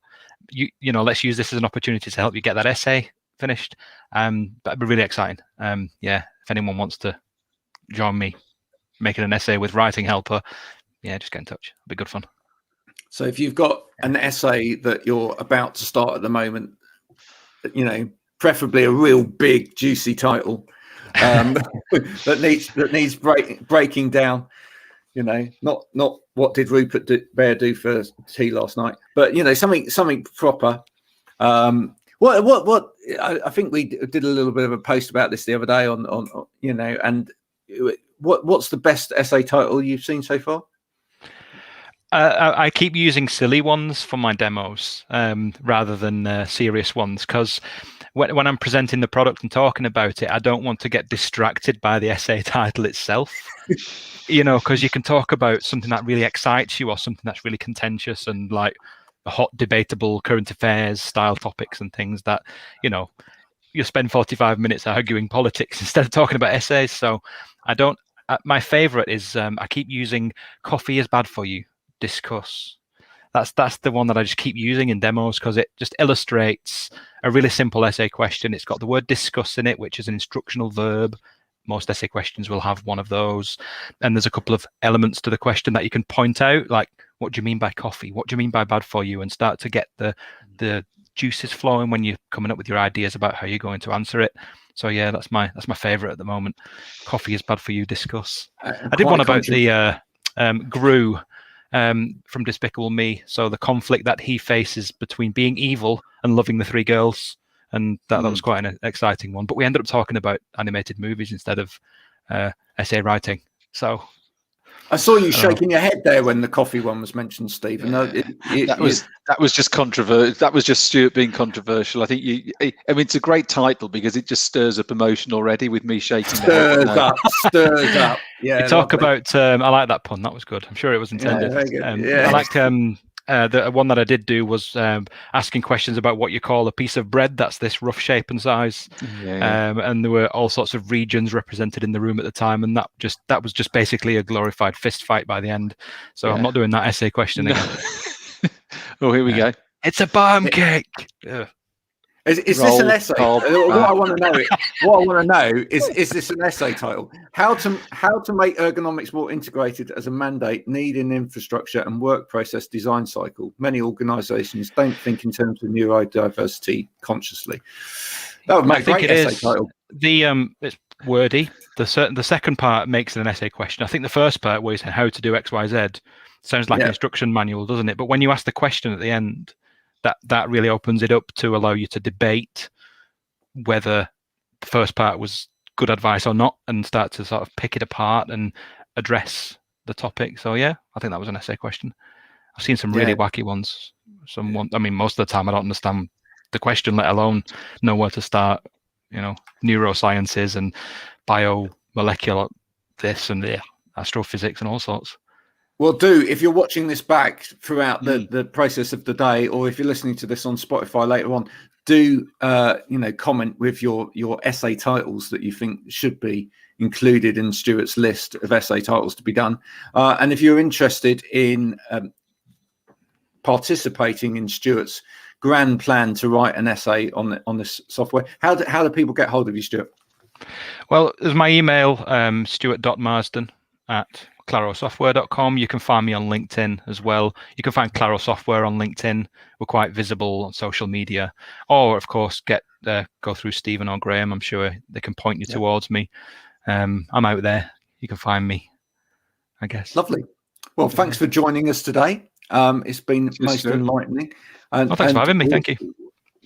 let's use this as an opportunity to help you get that essay finished. That'd be really exciting. If anyone wants to join me making an essay with Writing Helper, just get in touch. It'll be good fun. So if you've got an essay that you're about to start at the moment, preferably a real big juicy title that needs breaking down, not what did Rupert Bear do for tea last night, but something proper. What I think we did a little bit of a post about this the other day on and what's the best essay title you've seen so far? I keep using silly ones for my demos rather than serious ones, because when I'm presenting the product and talking about it, I don't want to get distracted by the essay title itself. Because you can talk about something that really excites you or something that's really contentious and like a hot, debatable current affairs style topics and things that, you'll spend 45 minutes arguing politics instead of talking about essays. So I don't. My favorite is I keep using "coffee is bad for you." Discuss. That's the one that I just keep using in demos because it just illustrates a really simple essay question. It's got the word discuss in it, which is an instructional verb. Most essay questions will have one of those. And there's a couple of elements to the question that you can point out, like, what do you mean by coffee? What do you mean by bad for you? And start to get the juices flowing when you're coming up with your ideas about how you're going to answer it. So yeah, that's my favorite at the moment. Coffee is bad for you, discuss. I did one about the Gru from Despicable Me. So the conflict that he faces between being evil and loving the three girls. And that was quite an exciting one. But we ended up talking about animated movies instead of essay writing. So I saw you shaking your head there when the coffee one was mentioned, Stephen. That was just controversial. That was just Stuart being controversial. I think it's a great title because it just stirs up emotion already with me shaking stirs up. Yeah. You talk about. I like that pun. That was good. I'm sure it was intended. Yeah, very good. Yeah. I liked the one that I did do was asking questions about what you call a piece of bread that's this rough shape and size. And there were all sorts of regions represented in the room at the time, and that was just basically a glorified fist fight by the end. So I'm not doing that essay question again. Oh, here we go. It's a bomb cake. Is this an essay? What I want to know is this an essay title? How to make ergonomics more integrated as a mandate, need in infrastructure and work process design cycle. Many organisations don't think in terms of neurodiversity consciously. That would make a great essay title. It's wordy. The second part makes it an essay question. I think the first part where you say how to do X, Y, Z sounds like an instruction manual, doesn't it? But when you ask the question at the end, that really opens it up to allow you to debate whether the first part was good advice or not, and start to sort of pick it apart and address the topic. So yeah, I think that was an essay question. I've seen some really wacky ones. Most of the time I don't understand the question, let alone know where to start. Neurosciences and biomolecular this and astrophysics and all sorts. Well, if you're watching this back throughout the process of the day, or if you're listening to this on Spotify later on, do comment with your essay titles that you think should be included in Stuart's list of essay titles to be done. And if you're interested in participating in Stuart's grand plan to write an essay on this software, how do people get hold of you, Stuart? Well, there's my email, stuart.marsden@clarosoftware.com. You can find me on LinkedIn as well. You can find Claro Software on LinkedIn. We're quite visible on social media. Or, of course, go through Stephen or Graham. I'm sure they can point you towards me. I'm out there. You can find me, I guess. Lovely. Well, thanks for joining us today. It's been most enlightening. Thanks for having me. Thank you.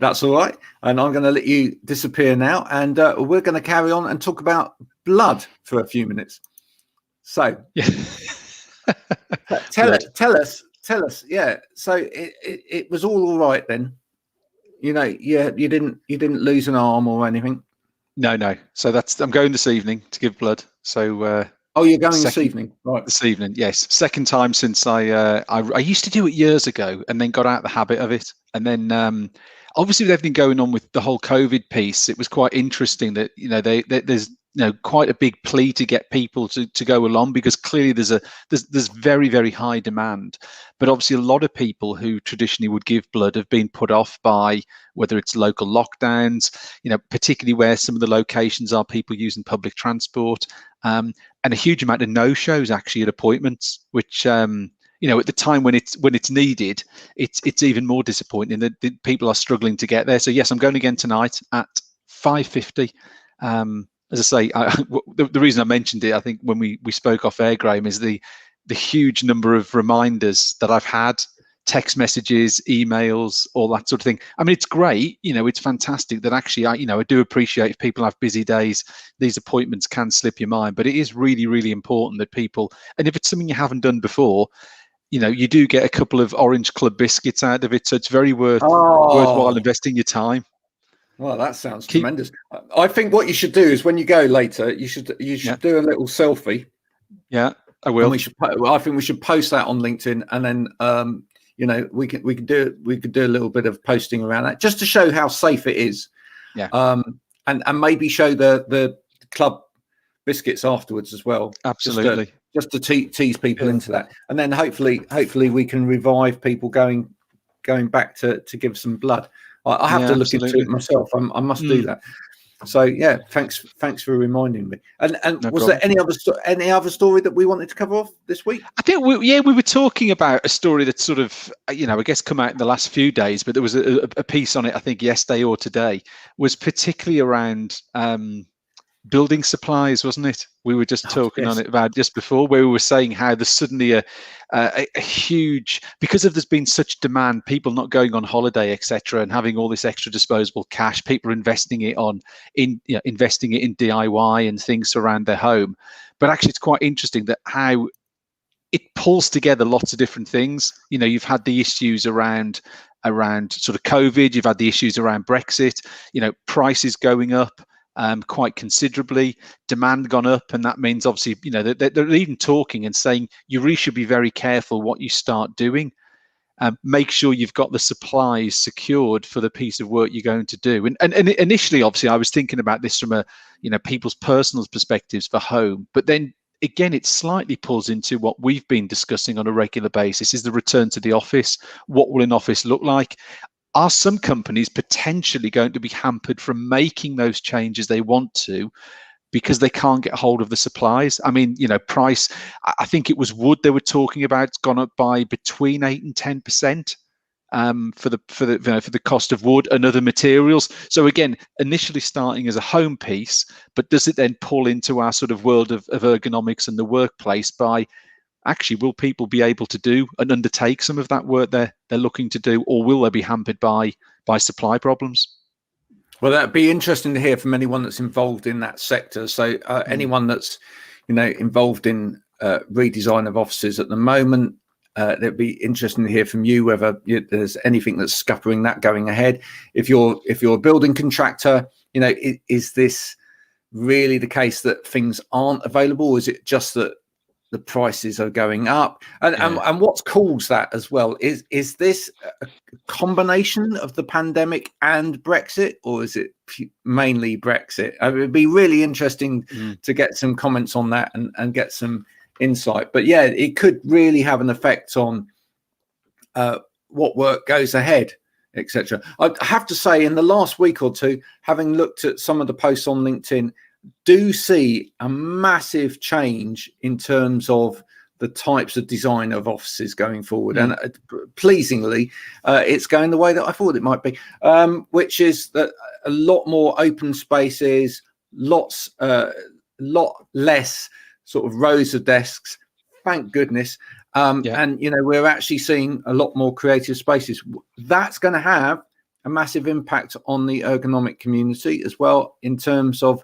That's all right. And I'm going to let you disappear now. And we're going to carry on and talk about blood for a few minutes. So tell us. Yeah. So it was all right then. You didn't lose an arm or anything. No. So I'm going this evening to give blood. So you're going this evening, right? This evening, yes. Second time since I used to do it years ago, and then got out of the habit of it. And then obviously with everything going on with the whole COVID piece, it was quite interesting that there's quite a big plea to get people to go along, because clearly there's very, very high demand. But obviously a lot of people who traditionally would give blood have been put off by whether it's local lockdowns, particularly where some of the locations are people using public transport, and a huge amount of no-shows actually at appointments, which at the time when it's needed, it's even more disappointing that people are struggling to get there. So yes, I'm going again tonight at 5:50. As I say, the reason I mentioned it, I think when we spoke off air, Graham, is the huge number of reminders that I've had, text messages, emails, all that sort of thing. I mean, it's great, it's fantastic that actually, I do appreciate if people have busy days, these appointments can slip your mind, but it is really, really important that people, and if it's something you haven't done before, you do get a couple of Orange Club biscuits out of it, so it's very worthwhile investing your time. Well, that sounds tremendous. I think what you should do is when you go later, you should do a little selfie. Yeah, I will. And I think we should post that on LinkedIn, and then we could do a little bit of posting around that just to show how safe it is. Yeah. And maybe show the club biscuits afterwards as well. Absolutely. Just to tease people into that, and then hopefully we can revive people going back to give some blood. I have to look into it myself. I must do that. So yeah, thanks for reminding me. And no was problem. there any other story that we wanted to cover off this week? I think we were talking about a story that sort of I guess come out in the last few days, but there was a piece on it I think yesterday or today, was particularly around building supplies, wasn't it? We were just talking on it about just before, where we were saying how there's suddenly a huge, because there's been such demand, people not going on holiday, etc., and having all this extra disposable cash, people are investing it in DIY and things around their home. But actually, it's quite interesting that how it pulls together lots of different things. You've had the issues around sort of COVID, you've had the issues around Brexit, prices going up quite considerably, demand gone up, and that means obviously they're even talking and saying you really should be very careful what you start doing. Make sure you've got the supplies secured for the piece of work you're going to do. And initially, obviously, I was thinking about this from people's personal perspectives for home, but then again, it slightly pulls into what we've been discussing on a regular basis: is the return to the office. What will an office look like? Are some companies potentially going to be hampered from making those changes they want to because they can't get hold of the supplies? I mean, price, I think it was wood they were talking about, it's gone up by between 8 and 10% for the cost of wood and other materials. So again, initially starting as a home piece, but does it then pull into our sort of world of ergonomics and the workplace by actually, will people be able to do and undertake some of that work they're looking to do, or will they be hampered by supply problems? Well, that'd be interesting to hear from anyone that's involved in that sector. So anyone that's involved in redesign of offices at the moment, it'd be interesting to hear from you whether there's anything that's scuppering that going ahead. If you're a building contractor, is this really the case that things aren't available, or is it just that the prices are going up? And what's caused that as well? Is this a combination of the pandemic and Brexit, or is it mainly Brexit? It'd be really interesting to get some comments on that and get some insight. But yeah, it could really have an effect on what work goes ahead, etc. I have to say, in the last week or two, having looked at some of the posts on LinkedIn, do see a massive change in terms of the types of design of offices going forward. And pleasingly, it's going the way that I thought it might be, which is that a lot more open spaces, lot less sort of rows of desks, thank goodness. And we're actually seeing a lot more creative spaces. That's going to have a massive impact on the ergonomic community as well, in terms of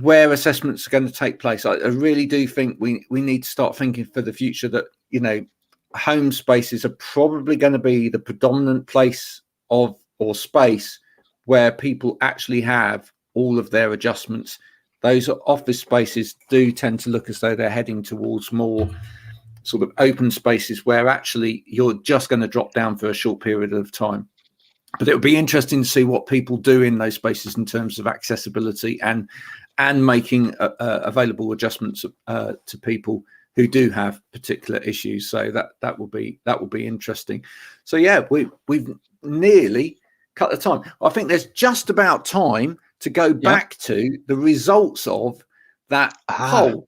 where assessments are going to take place. I really do think we need to start thinking for the future that home spaces are probably going to be the predominant place or space where people actually have all of their adjustments. Those office spaces do tend to look as though they're heading towards more sort of open spaces where actually you're just going to drop down for a short period of time. But it would be interesting to see what people do in those spaces in terms of accessibility and making available adjustments to people who do have particular issues. So that will be interesting. So yeah, we've nearly cut the time. I think there's just about time to go back to the results of that poll.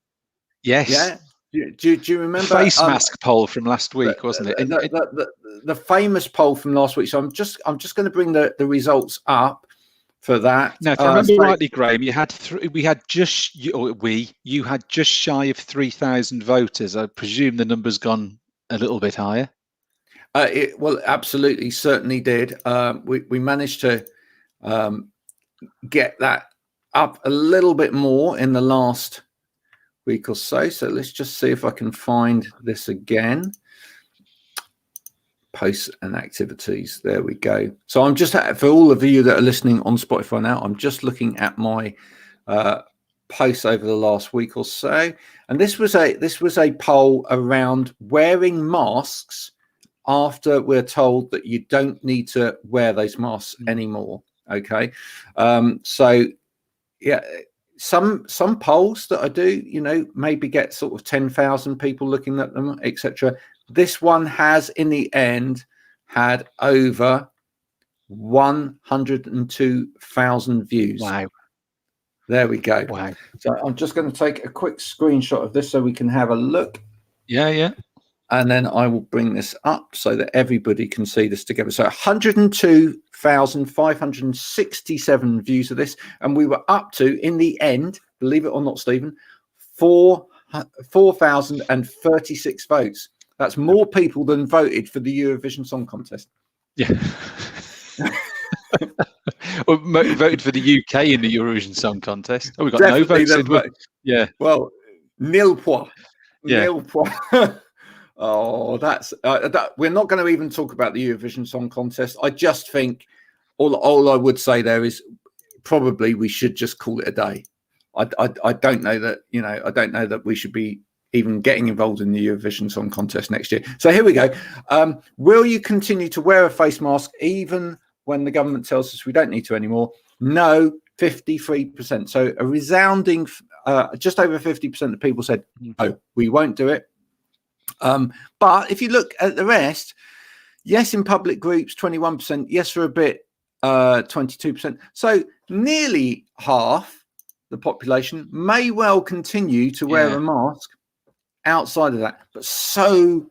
Yes. Yeah. Do you remember face mask poll from last week, wasn't it? The famous poll from last week. So I'm just going to bring the results up for that. Now, if I remember rightly, Graham, you had you had just shy of 3,000 voters. I presume the number's gone a little bit higher. Well, absolutely, certainly did. We managed to get that up a little bit more in the last week or so. So let's just see if I can find this again. Posts and activities. There we go. So I'm just, for all of you that are listening on Spotify now, I'm just looking at my posts over the last week or so, and this was a poll around wearing masks after we're told that you don't need to wear those masks anymore. Okay, so yeah, some polls that I do, maybe get sort of 10,000 people looking at them, etc. This one has, in the end, had over 102,000 views. Wow. There we go. Wow. So I'm just going to take a quick screenshot of this so we can have a look. Yeah. And then I will bring this up so that everybody can see this together. So 102,567 views of this. And we were up to, in the end, believe it or not, Stephen, 4,036 votes. That's more people than voted for the Eurovision Song Contest. Yeah. Or voted for the UK in the Eurovision Song Contest. Oh, we got Definitely no votes. Yeah. Well, nil point. Yeah. Nil point. Oh, that's we're not going to even talk about the Eurovision Song Contest. I just think all I would say there is probably we should just call it a day. I don't know that, I don't know that we should be even getting involved in the Eurovision Song Contest next year. So here we go. Will you continue to wear a face mask even when the government tells us we don't need to anymore? No, 53%. So a resounding, just over 50% of people said, no, we won't do it. But if you look at the rest, yes, in public groups, 21%, yes, for a bit, 22%. So nearly half the population may well continue to wear a mask outside of that. But so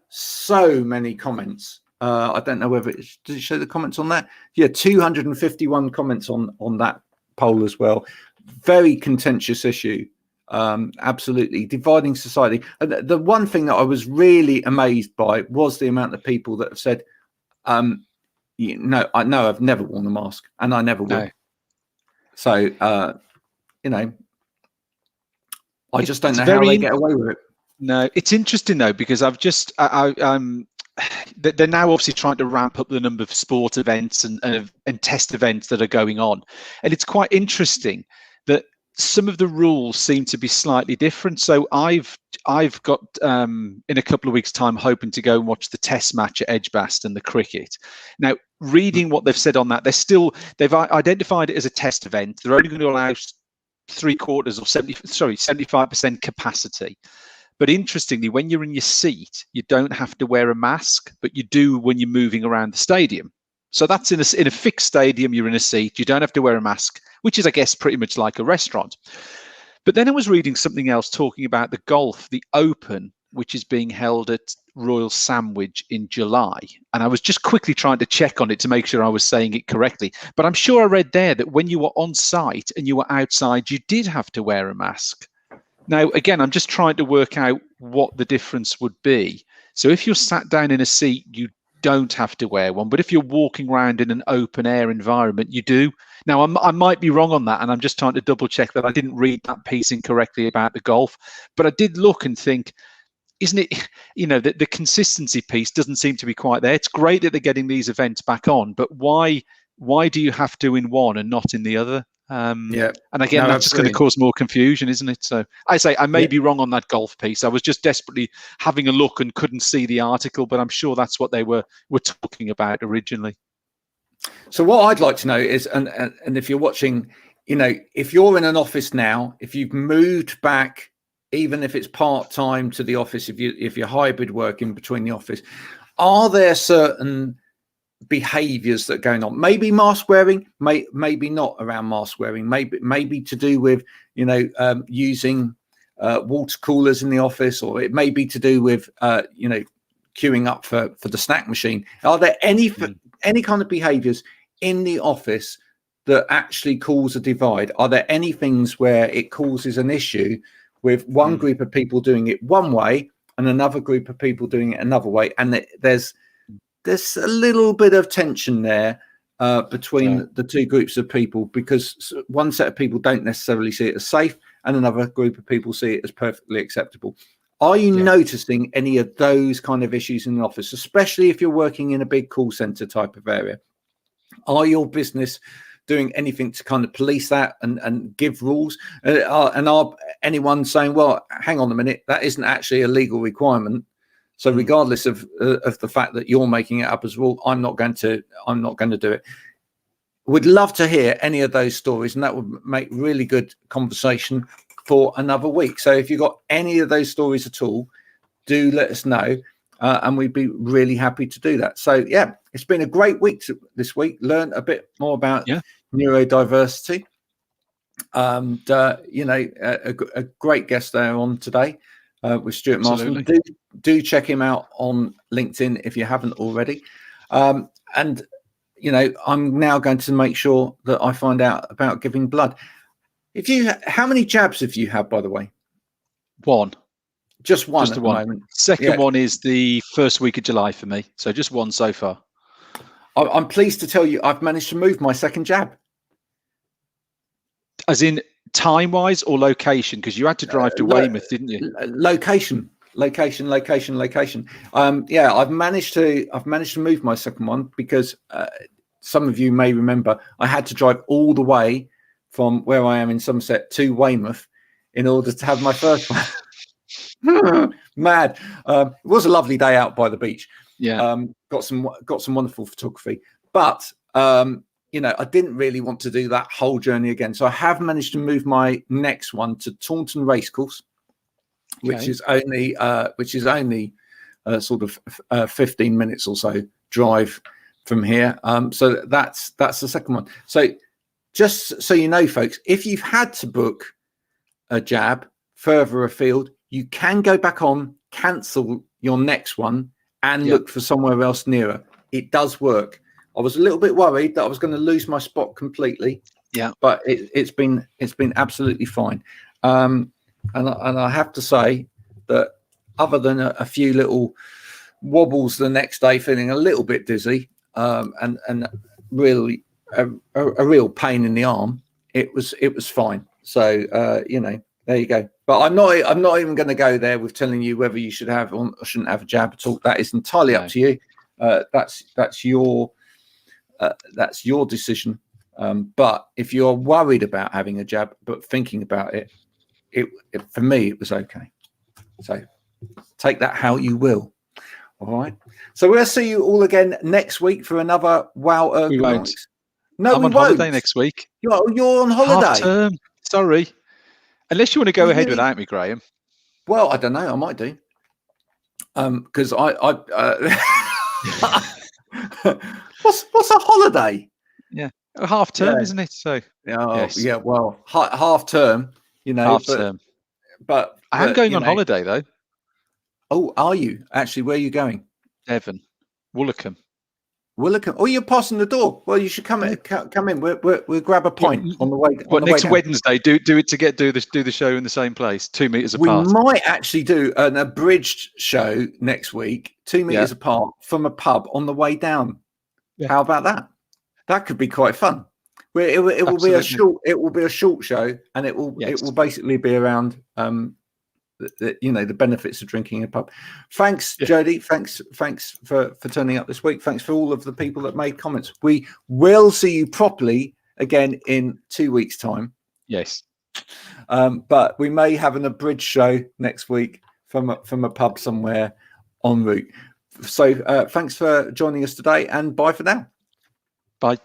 many comments. I don't know whether does it show the comments on that? Yeah, 251 comments on that poll as well. Very contentious issue. Absolutely dividing society. And the one thing that I was really amazed by was the amount of people that have said, I know I've never worn a mask and I never will. No. So, I just don't know how they get away with it. No, it's interesting though, because I've just, they're now obviously trying to ramp up the number of sport events and test events that are going on. And it's quite interesting that some of the rules seem to be slightly different. So I've got in a couple of weeks' time hoping to go and watch the test match at Edgbaston, the cricket. Now, reading what they've said on that, they've identified it as a test event. They're only going to allow 75% capacity. But interestingly, when you're in your seat, you don't have to wear a mask, but you do when you're moving around the stadium. So that's in a fixed stadium, you're in a seat, you don't have to wear a mask, which is, I guess, pretty much like a restaurant. But then I was reading something else talking about the golf, the Open, which is being held at Royal Sandwich in July. And I was just quickly trying to check on it to make sure I was saying it correctly. But I'm sure I read there that when you were on site and you were outside, you did have to wear a mask. Now, again, I'm just trying to work out what the difference would be. So if you're sat down in a seat, you don't have to wear one. But if you're walking around in an open air environment, you do. Now, I might be wrong on that, and I'm just trying to double check that I didn't read that piece incorrectly about the golf. But I did look and think, isn't it, the consistency piece doesn't seem to be quite there. It's great that they're getting these events back on, but why do you have to in one and not in the other? And again, that's just going to cause more confusion, isn't it? So I say I may be wrong on that golf piece. I was just desperately having a look and couldn't see the article, but I'm sure that's what they were talking about originally. So what I'd like to know is, and if you're watching, if you're in an office now, if you've moved back, even if it's part-time to the office, if you're hybrid working between the office, are there certain behaviors that are going on? Maybe mask wearing, maybe not around mask wearing, maybe to do with using water coolers in the office, or it may be to do with queuing up for the snack machine. Are there any kind of behaviors in the office that actually cause a divide? Are there any things where it causes an issue with one group of people doing it one way and another group of people doing it another way, and there's a little bit of tension there between the two groups of people, because one set of people don't necessarily see it as safe and another group of people see it as perfectly acceptable. Are you Yeah. noticing any of those kind of issues in the office, especially if you're working in a big call center type of area? Are your business doing anything to kind of police that and give rules? And are anyone saying, well, hang on a minute, that isn't actually a legal requirement, so regardless of the fact that you're making it up as a rule, I'm not going to do it? Would love to hear any of those stories, and that would make really good conversation for another week. So if you've got any of those stories at all, do let us know, and we'd be really happy to do that. So yeah, it's been a great week this week. Learned a bit more about neurodiversity, and a great guest there on today with Stuart Marsden. Do check him out on LinkedIn if you haven't already. And I'm now going to make sure that I find out about giving blood. How many jabs have you had, by the way? One. Just one. Just the one. Moment. Second one is the first week of July for me. So just one so far. I'm pleased to tell you I've managed to move my second jab. As in time-wise or location? Because you had to drive to Weymouth, didn't you? Location. Yeah, I've managed to move my second one because some of you may remember I had to drive all the way from where I am in Somerset to Weymouth in order to have my first one. Mad. It was a lovely day out by the beach. Yeah. Got some wonderful photography, but I didn't really want to do that whole journey again. So I have managed to move my next one to Taunton Racecourse, which is only sort of 15 minutes or so drive from here. So that's the second one. So just so you know, folks, if you've had to book a jab further afield, you can go back on, cancel your next one, and look for somewhere else nearer. It does work. I was a little bit worried that I was going to lose my spot completely. Yeah, but it's been absolutely fine. And I have to say that other than a few little wobbles the next day, feeling a little bit dizzy, and really a real pain in the arm, it was fine. So there you go. But I'm not even going to go there with telling you whether you should have or shouldn't have a jab at all. That is entirely up to you. That's your decision. But if you're worried about having a jab but thinking about it, for me it was okay. So take that how you will. All right. So we'll see you all again next week for another Wow Ergonomics. No, I'm on holiday next week. You're on holiday. Half term. Sorry. Unless you want to go ahead without me, Graham. Well, I don't know. I might do. Because what's a holiday? Yeah, half term, isn't it? So yeah. Well, half term. Half term. But I am going on holiday though. Oh, are you actually? Where are you going? Devon, Woolacombe. Oh, you're passing the door. Well, you should come in. We'll grab a pint on the way. Next Wednesday? Do the show in the same place, 2 meters apart. We might actually do an abridged show next week, 2 meters apart from a pub on the way down. Yeah. How about that? That could be quite fun. It will be a short show, and it will basically be around the benefits of drinking in a pub. Thanks, Jodie. Thanks for turning up this week. Thanks for all of the people that made comments. We will see you properly again in 2 weeks' time. Yes. But we may have an abridged show next week from a pub somewhere en route. So thanks for joining us today, and bye for now. Bye.